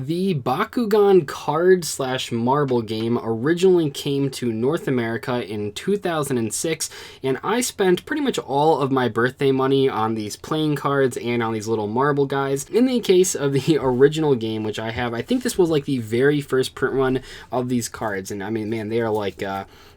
The Bakugan card slash marble game originally came to North America in 2006, and I spent pretty much all of my birthday money on these playing cards and on these little marble guys. In the case of the original game, which I have, I think this was like the very first print run of these cards, and I mean, man, they are like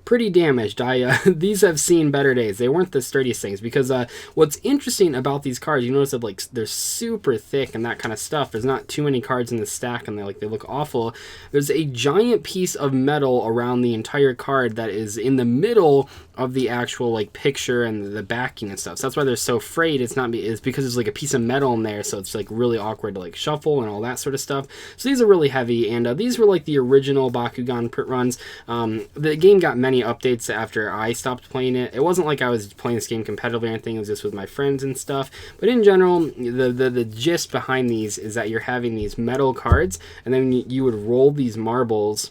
pretty damaged. These have seen better days. They weren't the sturdiest things, because what's interesting about these cards, you notice that like they're super thick and that kind of stuff. There's not too many cards in the stack, and they look awful. There's a giant piece of metal around the entire card that is in the middle of the actual like picture and the backing and stuff. So that's why they're so frayed. It's because there's like a piece of metal in there, so it's like really awkward to like shuffle and all that sort of stuff. So these are really heavy, and these were like the original Bakugan print runs. The game got many updates after I stopped playing it. It wasn't like I was playing this game competitively or anything. It was just with my friends and stuff. But in general, the gist behind these is that you're having these metal cards, and then you would roll these marbles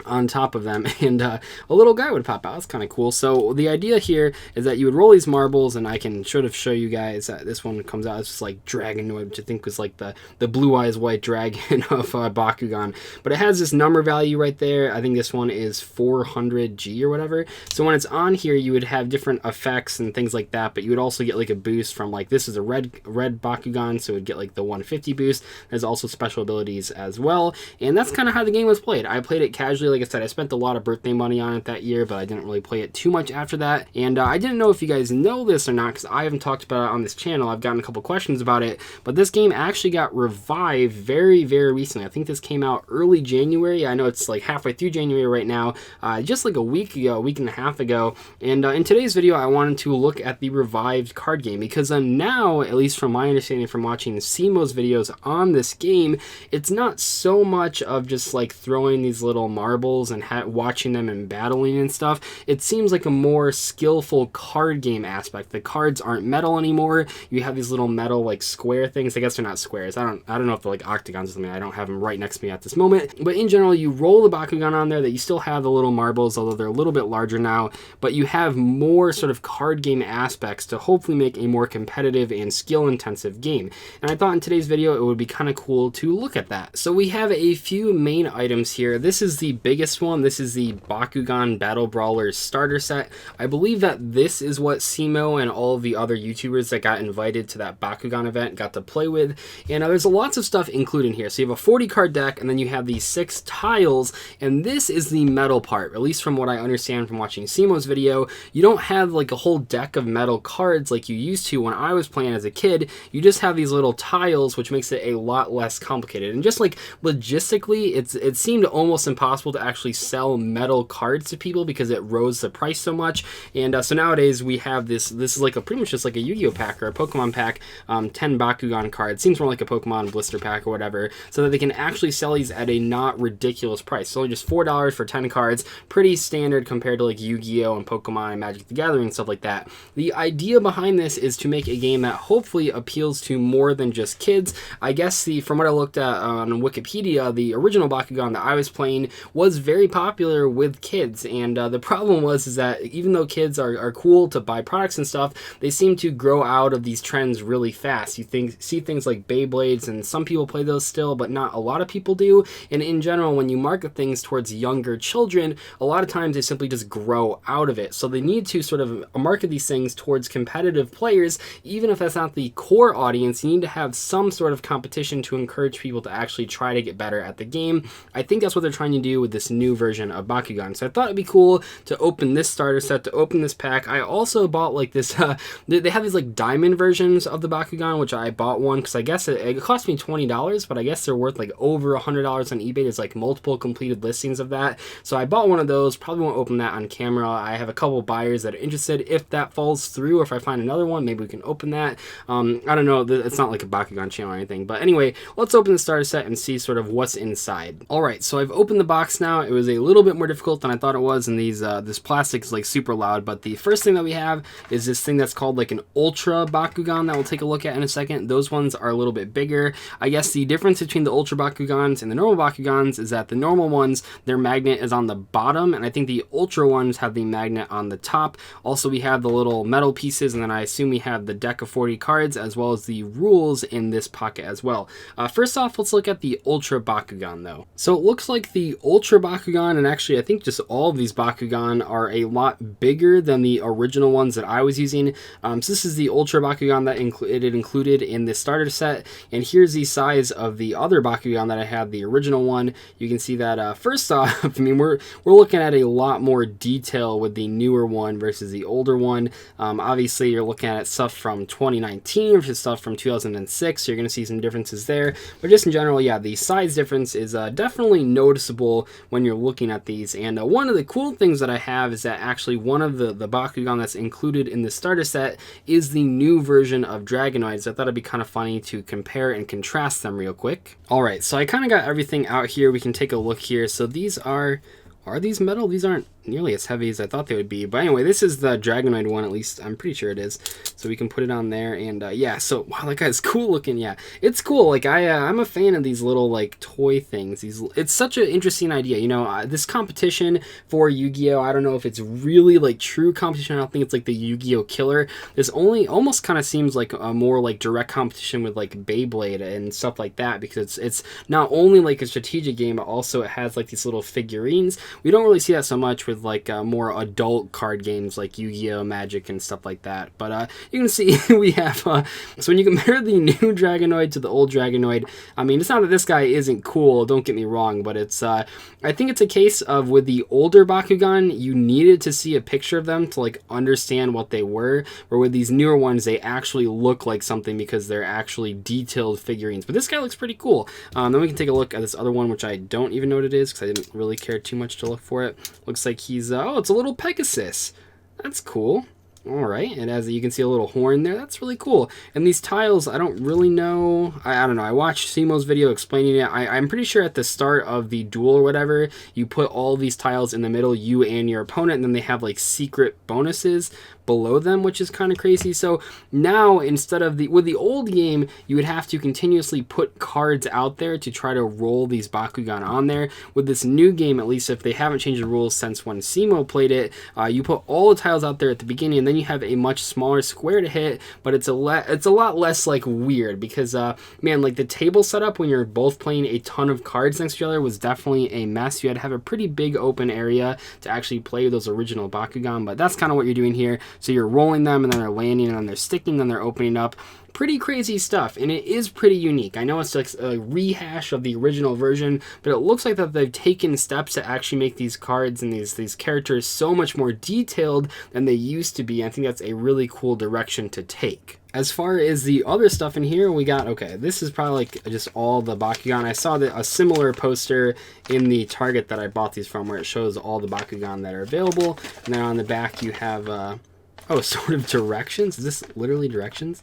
on top of them, and a little guy would pop out. That's kind of cool. So the idea here is that you would roll these marbles, and I can sort of show you guys that this one comes out. It's just like Dragonoid, which I think was like the blue eyes white dragon of Bakugan. But it has this number value right there. I think this one is 400G or whatever. So when it's on here, you would have different effects and things like that, but you would also get like a boost from like, this is a red Bakugan, so it would get like the 150 boost. There's also special abilities as well, and that's kind of how the game was played. I played it casually. Like I said, I spent a lot of birthday money on it that year, but I didn't really play it too much after that. And I didn't know if you guys know this or not, because I haven't talked about it on this channel. I've gotten a couple questions about it, but this game actually got revived very, very recently. I think this came out early January. I know it's like halfway through January right now, just like a week and a half ago. And in today's video, I wanted to look at the revived card game, because now, at least from my understanding from watching Simo's videos on this game, it's not so much of just like throwing these little marbles and watching them and battling and stuff. It seems like a more skillful card game aspect. The cards aren't metal anymore. You have these little metal like square things. I guess they're not squares. I don't know if they're like octagons or something. I don't have them right next to me at this moment. But in general, you roll the Bakugan on there, that you still have the little marbles, although they're a little bit larger now, but you have more sort of card game aspects to hopefully make a more competitive and skill intensive game. And I thought in today's video it would be kind of cool to look at that. So we have a few main items here. This is the biggest one. This is the Bakugan Battle Brawlers starter set. I believe that this is what Simo and all of the other YouTubers that got invited to that Bakugan event got to play with. And there's lots of stuff included here. So you have a 40 card deck, and then you have these 6 tiles, and this is the metal part. At least from what I understand from watching Simo's video, you don't have like a whole deck of metal cards like you used to when I was playing as a kid. You just have these little tiles, which makes it a lot less complicated. And just like logistically, it seemed almost impossible to actually sell metal cards to people because it rose the price so much. And so nowadays we have this is like pretty much just like a Yu-Gi-Oh pack or a Pokemon pack, 10 Bakugan cards. Seems more like a Pokemon blister pack or whatever, so that they can actually sell these at a not ridiculous price. So only just $4 for 10 cards. Pretty standard compared to like Yu-Gi-Oh and Pokemon and Magic the Gathering and stuff like that. The idea behind this is to make a game that hopefully appeals to more than just kids. I guess from what I looked at on Wikipedia, the original Bakugan that I was playing was very popular with kids, and the problem is that even though kids are cool to buy products and stuff, they seem to grow out of these trends really fast. You see things like Beyblades, and some people play those still, but not a lot of people do. And in general, when you market things towards younger children, a lot of times they simply just grow out of it. So they need to sort of market these things towards competitive players. Even if that's not the core audience, you need to have some sort of competition to encourage people to actually try to get better at the game. I think that's what they're trying to do with this new version of Bakugan. So I thought it'd be cool to open this starter set, to open this pack. I also bought like this, they have these like diamond versions of the Bakugan, which I bought one because I guess it cost me $20, but I guess they're worth like over $100 on eBay. There's like multiple completed listings of that. So I bought one of those. Probably won't open that on camera. I have a couple buyers that are interested. If that falls through, or if I find another one, maybe we can open that. I don't know. It's not like a Bakugan channel or anything. But anyway, let's open the starter set and see sort of what's inside. All right, so I've opened the box now. now. It was a little bit more difficult than I thought it was, and this plastic is like super loud. But the first thing that we have is this thing that's called like an Ultra Bakugan that we'll take a look at in a second. Those ones are a little bit bigger. I guess the difference between the Ultra Bakugans and the normal Bakugans is that the normal ones, their magnet is on the bottom, and I think the Ultra ones have the magnet on the top. Also, we have the little metal pieces, and then I assume we have the deck of 40 cards as well as the rules in this pocket as well. First off, let's look at the Ultra Bakugan though. So it looks like the Ultra Bakugan, and actually I think just all of these Bakugan are a lot bigger than the original ones that I was using. So this is the Ultra Bakugan that it included in this starter set, and here's the size of the other Bakugan that I had, the original one. You can see that first off, I mean, we're looking at a lot more detail with the newer one versus the older one. Obviously, you're looking at stuff from 2019 versus stuff from 2006, so you're going to see some differences there. But just in general, yeah, the size difference is definitely noticeable when you're looking at these. And one of the cool things that I have is that actually one of the Bakugan that's included in the starter set is the new version of Dragonoid, so I thought it'd be kind of funny to compare and contrast them real quick. Alright, so I kind of got everything out here. We can take a look here. So these are these metal? These aren't nearly as heavy as I thought they would be. But anyway, this is the Dragonoid one, at least I'm pretty sure it is. So we can put it on there, and yeah, so wow, that guy's cool looking. Yeah, it's cool. Like I'm a fan of these little like toy things. It's such an interesting idea. You know, this competition for Yu-Gi-Oh! I don't know if it's really like true competition. I don't think it's like the Yu-Gi-Oh! Killer. This only almost kind of seems like a more like direct competition with like Beyblade and stuff like that, because it's not only like a strategic game, but also it has like these little figurines. We don't really see that so much with like more adult card games like Yu-Gi-Oh! Magic and stuff like that. But you can see we have, so when you compare the new Dragonoid to the old Dragonoid, I mean, it's not that this guy isn't cool, don't get me wrong, but it's, I think it's a case of with the older Bakugan, you needed to see a picture of them to like understand what they were, where with these newer ones, they actually look like something because they're actually detailed figurines. But this guy looks pretty cool. Then we can take a look at this other one, which I don't even know what it is because I didn't really care too much to look for it. Looks like he's, oh, it's a little Pegasus. That's cool. Alright, and as you can see a little horn there, that's really cool. And these tiles, I don't really know, I don't know, I watched Simo's video explaining it. I'm pretty sure at the start of the duel or whatever, you put all these tiles in the middle, you and your opponent, and then they have like secret bonuses below them, which is kind of crazy. So now, instead of with the old game, you would have to continuously put cards out there to try to roll these Bakugan on there. With this new game, at least if they haven't changed the rules since when Simo played it, you put all the tiles out there at the beginning, and then you have a much smaller square to hit, but it's a lot less like weird, because man, like the table setup when you're both playing a ton of cards next to each other was definitely a mess. You had to have a pretty big open area to actually play those original Bakugan, but that's kind of what you're doing here. So you're rolling them, and then they're landing, and then they're sticking, then they're opening up. Pretty crazy stuff, and it is pretty unique. I know it's like a rehash of the original version, but it looks like that they've taken steps to actually make these cards and these characters so much more detailed than they used to be. I think that's a really cool direction to take. As far as the other stuff in here, we got, okay, this is probably like just all the Bakugan. I saw a similar poster in the Target that I bought these from, where it shows all the Bakugan that are available, and then on the back you have, oh, sort of directions. Is this literally directions?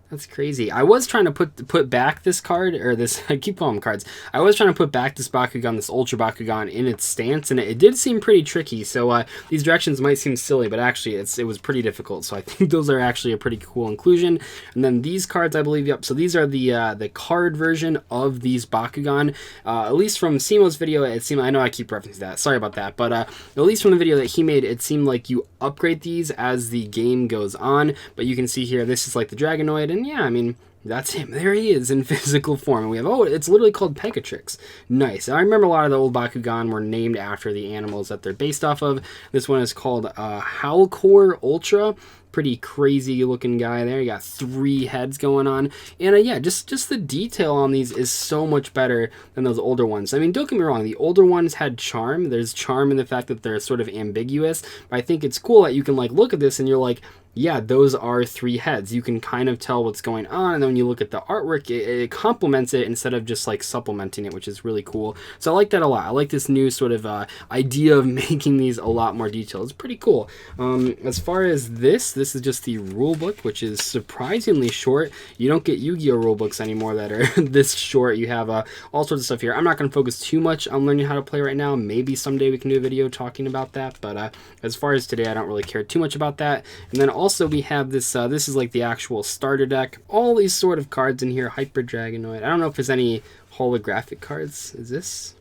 That's crazy. I was trying to put back this card, or this, I keep calling them cards. I was trying to put back this Bakugan, this Ultra Bakugan, in its stance, and it did seem pretty tricky. So these directions might seem silly, but actually it was pretty difficult. So I think those are actually a pretty cool inclusion. And then these cards, I believe, yep. So these are the card version of these Bakugan. At least from Simo's video, it seemed, I know I keep referencing that. Sorry about that. But at least from the video that he made, it seemed like you upgrade these as the game goes on. But you can see here, this is like the Dragonoid, and yeah, I mean, that's him. There he is in physical form. And we have, oh, it's literally called Pegatrix. Nice. I remember a lot of the old Bakugan were named after the animals that they're based off of. This one is called Howlcore Ultra. Pretty crazy looking guy there. You got 3 heads going on, and yeah, just the detail on these is so much better than those older ones. I mean, don't get me wrong, the older ones had charm. There's charm in the fact that they're sort of ambiguous, but I think it's cool that you can like look at this and you're like, yeah, those are 3 heads. You can kind of tell what's going on, and then when you look at the artwork, it complements it instead of just like supplementing it, which is really cool. So I like that a lot. I like this new sort of idea of making these a lot more detailed. It's pretty cool. As far as this this is just the rule book, which is surprisingly short. You don't get Yu-Gi-Oh rule books anymore that are this short. You have all sorts of stuff here. I'm not going to focus too much on learning how to play right now. Maybe someday we can do a video talking about that, but as far as today, I don't really care too much about that. And then also we have this, this is like the actual starter deck. All these sort of cards in here. Hyper Dragonoid. I don't know if there's any holographic cards. Is this?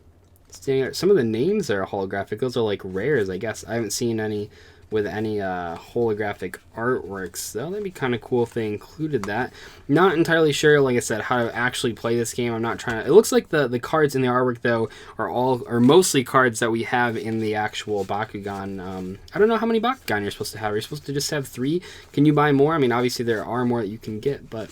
Some of the names are holographic. Those are like rares, I guess. I haven't seen any with any holographic artworks, though. That'd be kind of cool if they included that. Not entirely sure, like I said, how to actually play this game. I'm not trying to... It looks like the cards in the artwork, though, are mostly cards that we have in the actual Bakugan. I don't know how many Bakugan you're supposed to have. Are you supposed to just have 3? Can you buy more? I mean, obviously there are more that you can get, but...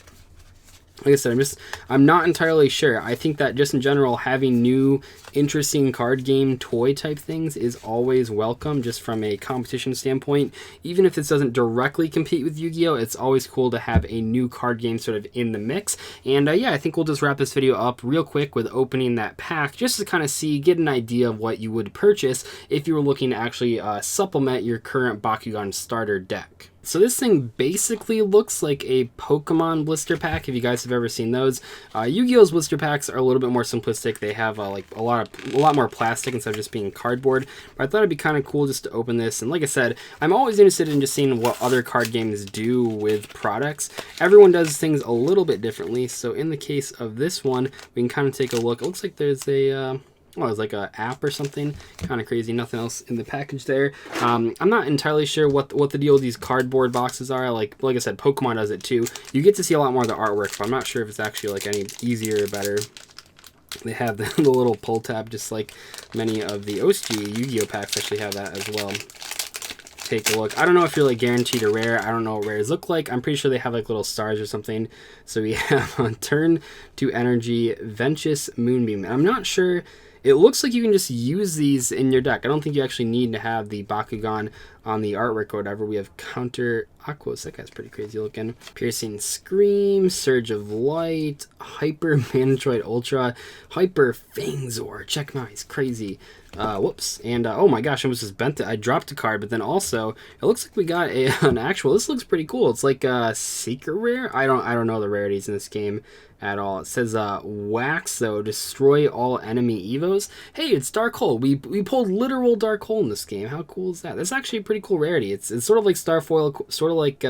Like I said, I'm not entirely sure. I think that just in general, having new, interesting card game toy type things is always welcome, just from a competition standpoint. Even if this doesn't directly compete with Yu-Gi-Oh, it's always cool to have a new card game sort of in the mix. And yeah, I think we'll just wrap this video up real quick with opening that pack, just to kind of get an idea of what you would purchase if you were looking to actually supplement your current Bakugan starter deck. So this thing basically looks like a Pokemon blister pack, if you guys have ever seen those. Yu-Gi-Oh's blister packs are a little bit more simplistic. They have like a lot more plastic instead of just being cardboard. But I thought it'd be kind of cool just to open this. And like I said, I'm always interested in just seeing what other card games do with products. Everyone does things a little bit differently. So in the case of this one, we can kind of take a look. It looks like there's a... well, it's like an app or something. Kind of crazy. Nothing else in the package there. I'm not entirely sure what the deal with these cardboard boxes are. Like I said, Pokemon does it too. You get to see a lot more of the artwork, but I'm not sure if it's actually like any easier or better. They have the little pull tab, just like many of the OG Yu-Gi-Oh packs actually have that as well. Take a look. I don't know if you're like guaranteed a rare. I don't know what rares look like. I'm pretty sure they have like little stars or something. So we have on Turn to Energy, Ventus Moonbeam. I'm not sure. It looks like you can just use these in your deck. I don't think you actually need to have the Bakugan on the artwork or whatever. We have Counter Aquos. That guy's pretty crazy looking. Piercing Scream, Surge of Light, Hyper Mandroid Ultra, Hyper Fangzor. Check my eyes. Crazy. Whoops. And oh my gosh, I almost just bent it. I dropped a card, but then also it looks like we got an actual. This looks pretty cool. It's like a secret rare. I don't know the rarities in this game at all. It says wax, though, destroy all enemy evos. Hey, it's Dark Hole. We pulled literal Dark Hole in this game. How cool is that? That's actually a pretty cool rarity. It's sort of like Starfoil, sort of like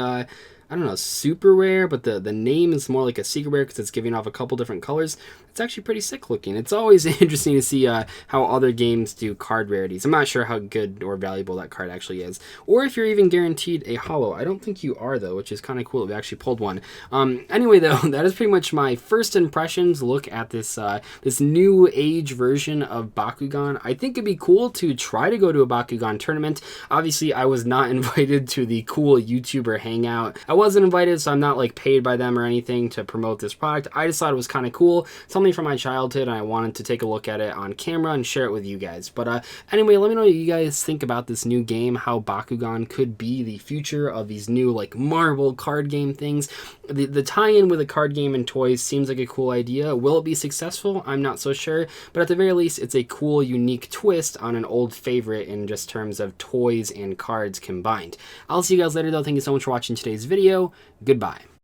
I don't know, super rare, but the name is more like a secret rare because it's giving off a couple different colors. It's actually pretty sick looking. It's always interesting to see how other games do card rarities. I'm not sure how good or valuable that card actually is, or if you're even guaranteed a holo. I don't think you are, though, which is kind of cool. We actually pulled one. Anyway, though, that is pretty much my first impressions. Look at this this new age version of Bakugan. I think it'd be cool to try to go to a Bakugan tournament. Obviously, I was not invited to the cool YouTuber hangout. I wasn't invited, so I'm not like paid by them or anything to promote this product. I just thought it was kind of cool, something from my childhood, and I wanted to take a look at it on camera and share it with you guys. But anyway, let me know what you guys think about this new game, how Bakugan could be the future of these new like Marvel card game things. The tie-in with a card game and toys seems like a cool idea. Will it be successful? I'm not so sure, but at the very least, it's a cool, unique twist on an old favorite in just terms of toys and cards combined. I'll see you guys later, though. Thank you so much for watching today's video. Goodbye.